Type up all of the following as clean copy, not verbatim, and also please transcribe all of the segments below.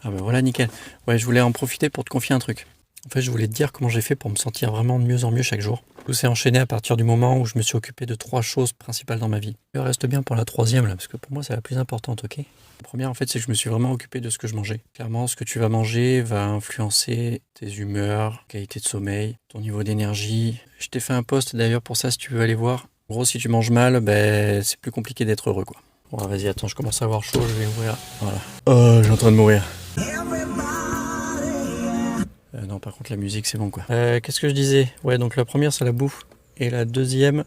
Ah bah voilà, nickel. Ouais, je voulais en profiter pour te confier un truc. En fait, je voulais te dire comment j'ai fait pour me sentir vraiment de mieux en mieux chaque jour. Tout s'est enchaîné à partir du moment où je me suis occupé de 3 choses principales dans ma vie. Je reste bien pour la troisième, là, parce que pour moi, c'est la plus importante, ok? La première, en fait, c'est que je me suis vraiment occupé de ce que je mangeais. Clairement, ce que tu vas manger va influencer tes humeurs, qualité de sommeil, ton niveau d'énergie. Je t'ai fait un post d'ailleurs pour ça, si tu veux aller voir. En gros, si tu manges mal, ben, c'est plus compliqué d'être heureux, quoi. Bon, vas-y, attends, je commence à avoir chaud, je vais ouvrir. Voilà. Oh, j'ai en train de mourir. Non, par contre, la musique, c'est bon, quoi. Qu'est-ce que je disais? Ouais, donc la première, c'est la bouffe. Et la deuxième,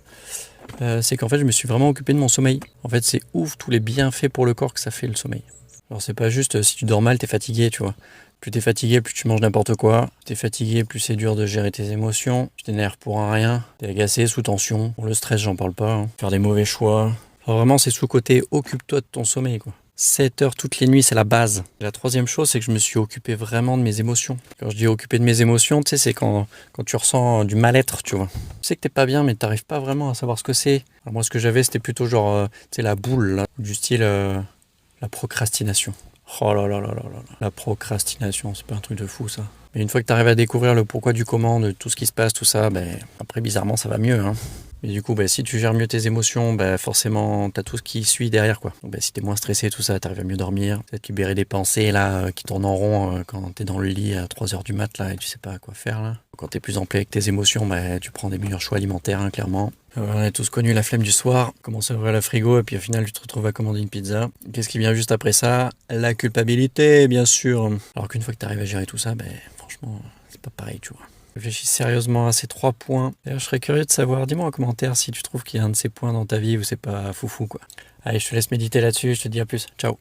c'est qu'en fait, je me suis vraiment occupé de mon sommeil. En fait, c'est ouf tous les bienfaits pour le corps que ça fait, le sommeil. Alors, c'est pas juste si tu dors mal, t'es fatigué, tu vois. Plus t'es fatigué, plus tu manges n'importe quoi. Plus t'es fatigué, plus c'est dur de gérer tes émotions. Tu t'énerves pour un rien. T'es agacé, sous tension. Pour le stress, j'en parle pas. Hein. Faire des mauvais choix. Alors, vraiment, c'est sous-côté, occupe-toi de ton sommeil, quoi. 7 heures toutes les nuits, c'est la base. La troisième chose, c'est que je me suis occupé vraiment de mes émotions. Quand je dis occuper de mes émotions, tu sais, c'est quand tu ressens du mal-être, tu vois. Tu sais que t'es pas bien, mais t'arrives pas vraiment à savoir ce que c'est. Alors moi, ce que j'avais, c'était plutôt genre, tu sais, la boule, là, du style la procrastination. Oh là là là là là là. La procrastination, c'est pas un truc de fou, ça. Mais une fois que t'arrives à découvrir le pourquoi du comment, de tout ce qui se passe, tout ça, ben, après, bizarrement, ça va mieux, hein. Et du coup, bah, si tu gères mieux tes émotions, bah, forcément, tu as tout ce qui suit derrière, quoi. Donc, bah, si tu es moins stressé, tout ça, tu arrives à mieux dormir. Peut-être libérer des pensées là, qui tournent en rond quand tu es dans le lit à 3 heures du mat là, et tu sais pas quoi faire. Là. Quand tu es plus en paix avec tes émotions, bah, tu prends des meilleurs choix alimentaires, hein, clairement. On a tous connu la flemme du soir, commencer à ouvrir la frigo, et puis au final, tu te retrouves à commander une pizza. Qu'est-ce qui vient juste après ça? La culpabilité, bien sûr. Alors qu'une fois que tu arrives à gérer tout ça, bah, franchement, c'est pas pareil, tu vois. Réfléchis sérieusement à ces 3 points. D'ailleurs, je serais curieux de savoir, dis-moi en commentaire si tu trouves qu'il y a un de ces points dans ta vie où c'est pas foufou, quoi. Allez, je te laisse méditer là-dessus, je te dis à plus. Ciao.